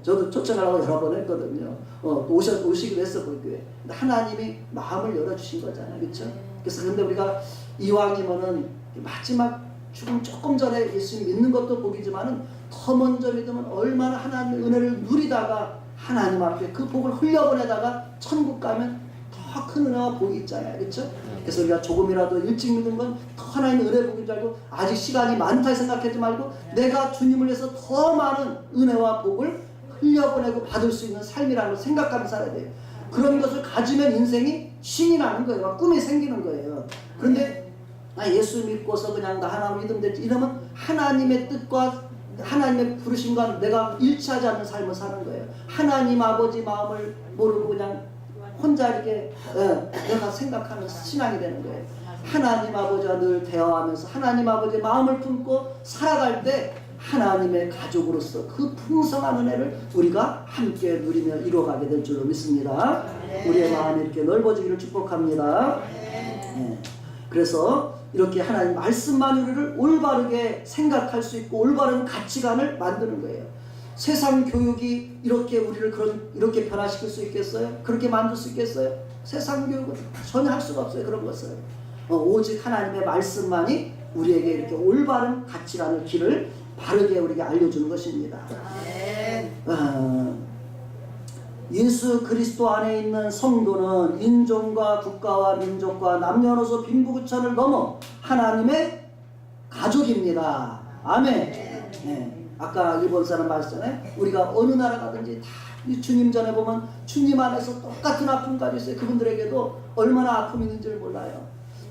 Speaker 1: 저도 초청하려고 여러 번 했거든요. 또 오시기도 했었고 교회. 근데 하나님이 마음을 열어주신 거잖아요, 그렇죠? 그래서 근데 우리가 이왕이면은 마지막 죽음 조금 전에 예수님 믿는 것도 복이지만은 더 먼저 믿으면 얼마나 하나님의 은혜를 누리다가 하나님 앞에 그 복을 흘려보내다가 천국 가면 더 큰 은혜와 복이 있잖아요, 그렇죠? 그래서 우리가 조금이라도 일찍 믿는 건 더 하나님의 은혜 복인 줄 알고 아직 시간이 많다 생각하지 말고 내가 주님을 위해서 더 많은 은혜와 복을 흘려보내고 받을 수 있는 삶이라는 걸 생각하면서 살아야 돼요. 그런 것을 가지면 인생이 신이 나는 거예요. 꿈이 생기는 거예요. 그런데 예수 믿고서 그냥 나 하나 믿으면 되지 이러면 하나님의 뜻과 하나님의 부르심과 내가 일치하지 않는 삶을 사는 거예요. 하나님 아버지 마음을 모르고 그냥 혼자 이렇게 내가 생각하는 신앙이 되는 거예요. 하나님 아버지와 늘 대화하면서 하나님 아버지의 마음을 품고 살아갈 때 하나님의 가족으로서 그 풍성한 은혜를 우리가 함께 누리며 이루어가게 될 줄로 믿습니다. 우리의 마음이 이렇게 넓어지기를 축복합니다. 그래서 이렇게 하나님 말씀만 우리를 올바르게 생각할 수 있고 올바른 가치관을 만드는 거예요. 세상 교육이 이렇게 우리를 이렇게 변화시킬 수 있겠어요? 그렇게 만들 수 있겠어요? 세상 교육은 전혀 할 수가 없어요. 그런 것을 오직 하나님의 말씀만이 우리에게 이렇게 올바른 가치관을 길을 바르게 우리에게 알려주는 것입니다. 예수 그리스도 안에 있는 성도는 인종과 국가와 민족과 남녀노소 빈부구천을 넘어 하나님의 가족입니다. 아멘. 아까 일본 사람 말했잖아요. 우리가 어느 나라 가든지 다 주님 전에 보면 주님 안에서 똑같은 아픔 가지고 있어요. 그분들에게도 얼마나 아픔이 있는지를 몰라요.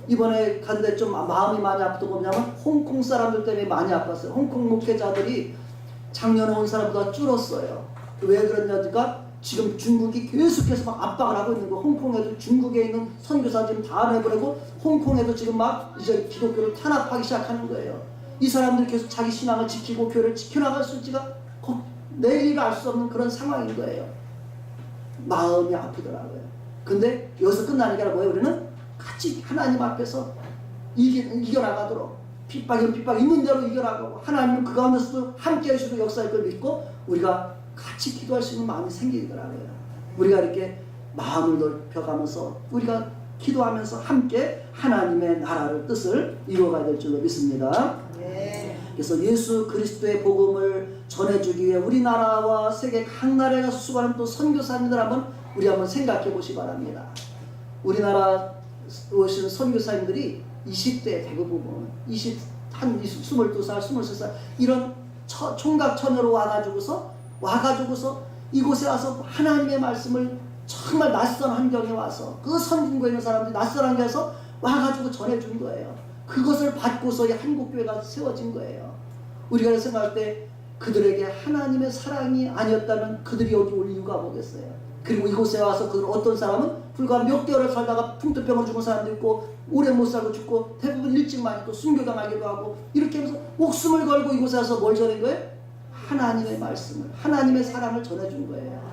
Speaker 1: 이번에 간데 좀 마음이 많이 아프던 거 뭐냐면 홍콩 사람들 때문에 많이 아팠어요. 홍콩 목회자들이 작년에 온 사람보다 줄었어요. 왜 그러냐니까 지금 중국이 계속해서 막 압박을 하고 있는 거. 홍콩에도 중국에 있는 선교사 지금 다 내보내고 홍콩에도 지금 막 이제 기독교를 탄압하기 시작하는 거예요. 이 사람들이 계속 자기 신앙을 지키고 교회를 지켜나갈 수 있지가 내일을 알 수 없는 그런 상황인 거예요. 마음이 아프더라고요. 근데 여기서 끝나는 게 아니라 뭐예요? 우리는 같이 하나님 앞에서 이겨나가도록 핍박 있는 대로 이겨나가고 하나님은 그 가운데서도 함께 하시고 역사할 걸 믿고 우리가 같이 기도할 수 있는 마음이 생기더라고요. 우리가 이렇게 마음을 넓혀가면서 우리가 기도하면서 함께 하나님의 나라를 뜻을 이루어가야 될 줄로 믿습니다. 그래서 예수 그리스도의 복음을 전해주기 위해 우리나라와 세계 각 나라에 가서 수고하는 또 선교사님들 한번 생각해 보시기 바랍니다. 우리나라 오신 선교사님들이 20대 대부분 22살, 23살 이런 총각 처녀로 와가지고서 이곳에 와서 하나님의 말씀을 정말 낯선 환경에 와서 그 선진국에 있는 사람들이 낯선 환경에서 와가지고 전해준 거예요. 그것을 받고서 이 한국교회가 세워진 거예요. 우리가 생각할 때 그들에게 하나님의 사랑이 아니었다면 그들이 여기 올 이유가 뭐겠어요? 그리고 이곳에 와서 그 어떤 사람은 불과 몇 개월을 살다가 풍토병으로 죽은 사람도 있고 오래 못 살고 죽고 대부분 일찍 많이 또 순교당하기도 하고 이렇게 하면서 목숨을 걸고 이곳에 와서 뭘 전한 거예요? 하나님의 말씀을, 하나님의 사랑을 전해준 거예요.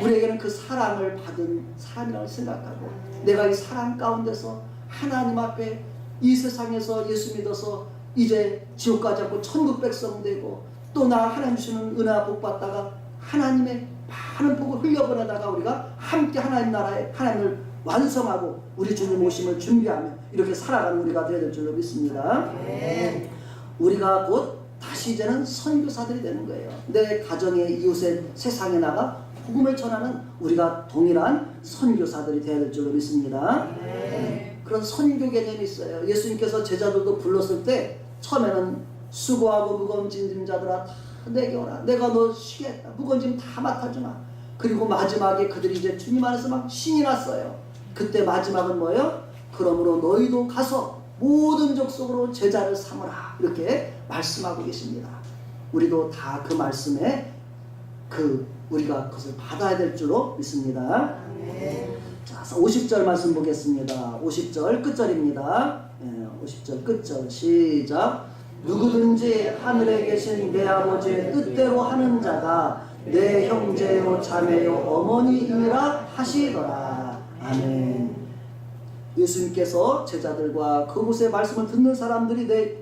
Speaker 1: 우리에게는 그 사랑을 받은 사람이라고 생각하고 내가 이 사랑 가운데서 하나님 앞에 이 세상에서 예수 믿어서 이제 지옥 가지 않고 천국 백성 되고 또 나 하나님 주시는 은혜와 복 받다가 하나님의 많은 복을 흘려보내다가 우리가 함께 하나님 나라에 하나님을 완성하고 우리 주님 오심을 준비하며 이렇게 살아가는 우리가 되어야 될 줄로 믿습니다. 우리가 곧 다시 이제는 선교사들이 되는 거예요. 내 가정의 이웃의 세상에 나가 복음을 전하는 우리가 동일한 선교사들이 되어야 될 줄로 믿습니다. 그런 선교 개념이 있어요. 예수님께서 제자들도 불렀을 때 처음에는 수고하고 무거운 짐진 자들아 다 내게 오라. 내가 너 쉬겠다. 무거운 짐 다 맡아주마. 그리고 마지막에 그들이 이제 주님 안에서 막 신이 났어요. 그때 마지막은 뭐예요? 그러므로 너희도 가서 모든 족속으로 제자를 삼으라. 이렇게 말씀하고 계십니다. 우리도 다 그 말씀에 우리가 그것을 받아야 될 줄로 믿습니다. 자, 50절 말씀 보겠습니다. 50절 끝절입니다. 50절 끝절 시작. 누구든지 하늘에 계신 내 아버지의 뜻대로 하는 자가 내 형제요 자매요 어머니이라 하시더라. 아멘. 예수님께서 제자들과 그곳의 말씀을 듣는 사람들이 내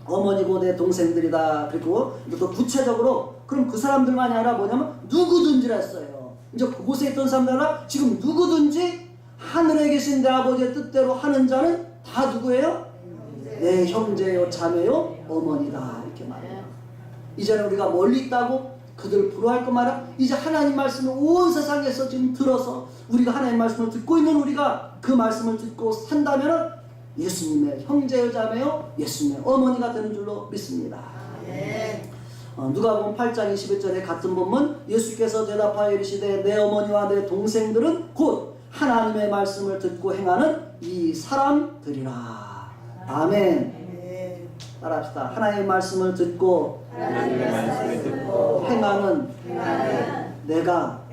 Speaker 1: 어머니고 내 동생들이다. 그리고 또 구체적으로 그럼 그 사람들만이 아니라 뭐냐면 누구든지라 했어요. 이제 그곳에 있던 사람들은 지금 누구든지 하늘에 계신 내 아버지의 뜻대로 하는 자는 다 누구예요? 내 형제요 자매요 어머니다. 이렇게 말해요. 이제는 우리가 멀리 있다고 그들 부러워할 것만 아니라 이제 하나님 말씀을 온 세상에서 지금 들어서 우리가 하나님 말씀을 듣고 있는 우리가 그 말씀을 듣고 산다면 예수님의 형제요 자매요 예수님의 어머니가 되는 줄로 믿습니다. 누가복음 8장 21절에 같은 본문 예수께서 대답하여 이르시되 내 어머니와 내 동생들은 곧 하나님의 말씀을 듣고 행하는 이 사람들이라. 아멘. 따라합시다. 하나님의 말씀을 듣고 행하는 내가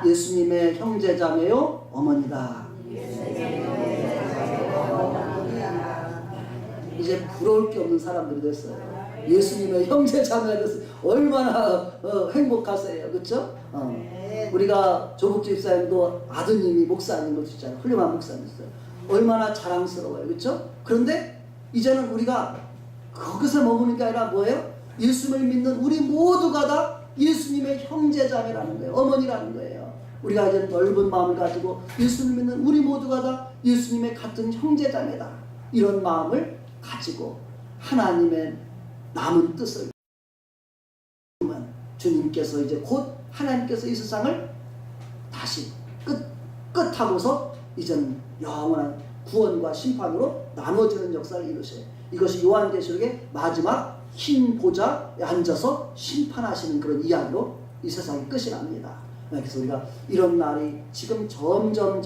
Speaker 1: 예수님의 형제자매요 어머니다. 이제 부러울 게 없는 사람들이 됐어요. 예수님의 형제자매가 됐어요. 얼마나 행복하세요. 그렇죠? 우리가 조국주 집사님도 아드님이 목사님도 있잖아요. 훌륭한 목사님 있어요. 얼마나 자랑스러워요. 그렇죠? 그런데 이제는 우리가 거기서 머무는 게 아니라 뭐예요? 예수님을 믿는 우리 모두가 다 예수님의 형제자매라는 거예요. 어머니라는 거예요. 우리가 이제 넓은 마음을 가지고 예수님을 믿는 우리 모두가 다 예수님의 같은 형제자매다. 이런 마음을 가지고 하나님의 남은 뜻을 주님께서 이제 곧 하나님께서 이 세상을 다시 끝하고서 이제는 영원한 구원과 심판으로 나눠지는 역사를 이루세요. 이것이 요한계시록의 마지막 흰 보좌에 앉아서 심판하시는 그런 이야기로 이 세상이 끝이 납니다. 그래서 우리가 이런 날이 지금 점점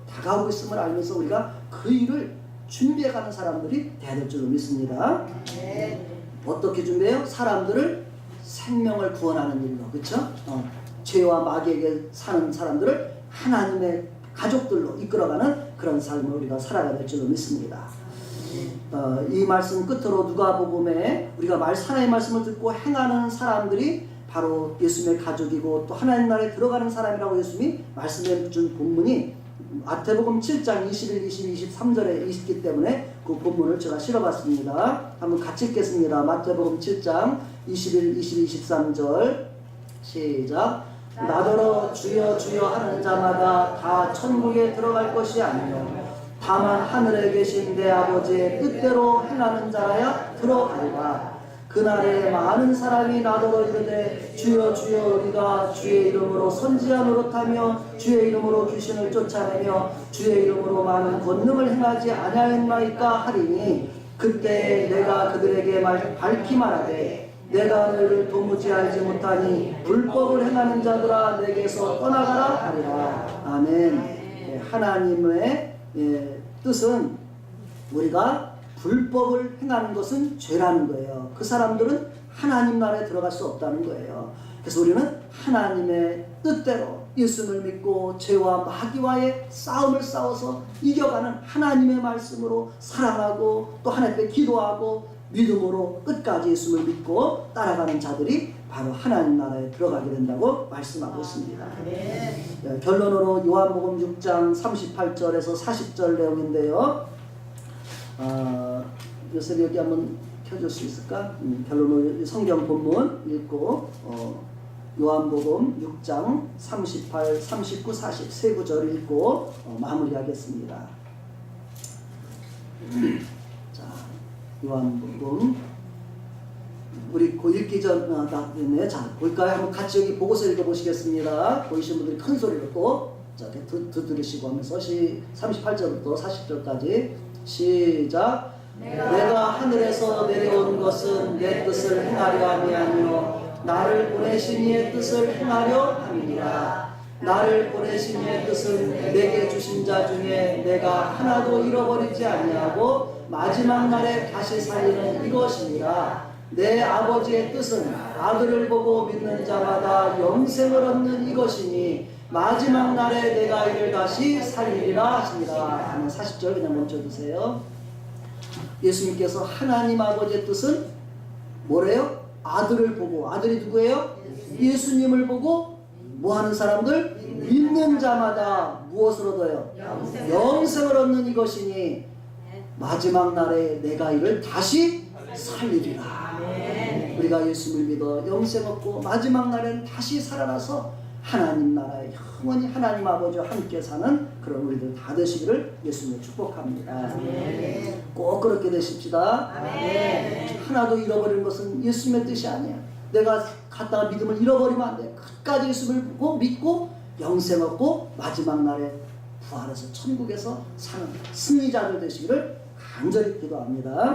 Speaker 1: 다가오고 있음을 알면서 우리가 그 일을 준비해가는 사람들이 돼야 될 줄로 믿습니다. 어떻게 준비해요? 사람들을 생명을 구원하는 일로, 그렇죠? 죄와 마귀에게 사는 사람들을 하나님의 가족들로 이끌어가는 그런 삶을 우리가 살아가야 될 줄로 믿습니다. 이 말씀 끝으로 누가복음에 우리가 하나님의 말씀을 듣고 행하는 사람들이 바로 예수님의 가족이고 또 하나님 나라에 들어가는 사람이라고 예수님이 말씀해 준 본문이 마태복음 7장 21, 22, 23절에 있기 때문에 그 본문을 제가 실어봤습니다. 한번 같이 읽겠습니다. 마태복음 7장 21, 22, 23절 시작. 나더러 주여 주여 하는 자마다 다 천국에 들어갈 것이 아니요 다만 하늘에 계신 내 아버지의 뜻대로 행하는 자라야 들어가리라. 그날에 많은 사람이 나더러 이르되 주여 주여 우리가 주의 이름으로 선지자 노릇하며 주의 이름으로 귀신을 쫓아내며 주의 이름으로 많은 권능을 행하지 아니하였나이까 하리니 그때 내가 그들에게 밝히 말하되 내가 너희를 도무지 알지 못하니 불법을 행하는 자들아 내게서 떠나가라 하리라. 아멘. 하나님의 뜻은 우리가 불법을 행하는 것은 죄라는 거예요. 그 사람들은 하나님 나라에 들어갈 수 없다는 거예요. 그래서 우리는 하나님의 뜻대로 예수를 믿고 죄와 마귀와의 싸움을 싸워서 이겨가는 하나님의 말씀으로 사랑하고 또 하나님께 기도하고 믿음으로 끝까지 예수를 믿고 따라가는 자들이 바로 하나님 나라에 들어가게 된다고 말씀하고 있습니다. 결론으로 요한복음 6장 38절에서 40절 내용인데요. 요새 여기 한번 켜줄 수 있을까? 결론으로 성경 본문 읽고 요한복음 6장 38, 39, 40 세 구절 읽고 마무리하겠습니다. 자, 요한복음 우리 읽기 전에 자 볼까요? 한번 같이 여기 보고서 읽어보시겠습니다. 보이신 분들이 큰 소리로 또 들으시고 하면서 38절부터 40절까지 시작. 내가 하늘에서 내려온 것은 내 뜻을 행하려 함이 아니요 나를 보내신 이의 뜻을 행하려 함이니라. 나를 보내신 이의 뜻은 내게 주신 자 중에 내가 하나도 잃어버리지 아니하고 마지막 날에 다시 살리는 이것이니라. 내 아버지의 뜻은 아들을 보고 믿는 자마다 영생을 얻는 이것이니 마지막 날에 내가 이를 다시 살리리라 하시니라. 40절 그냥 멈춰주세요. 예수님께서 하나님 아버지의 뜻은 뭐래요? 아들을 보고, 아들이 누구예요? 예수님을 보고 뭐하는 사람들? 믿는 자마다 무엇을 얻어요? 영생을 얻는 이것이니 마지막 날에 내가 이를 다시 살리리라. 우리가 예수를 믿어 영생 얻고 마지막 날에는 다시 살아나서 하나님 나라에 영원히 하나님 아버지와 함께 사는 그런 우리들 다 되시기를 예수님을 축복합니다. 꼭 그렇게 되십시다. 하나도 잃어버리는 것은 예수님의 뜻이 아니야. 내가 갔다가 믿음을 잃어버리면 안 돼. 끝까지 예수를 보고 믿고 영생 얻고 마지막 날에 부활해서 천국에서 사는 승리자들 되시기를 간절히 기도합니다.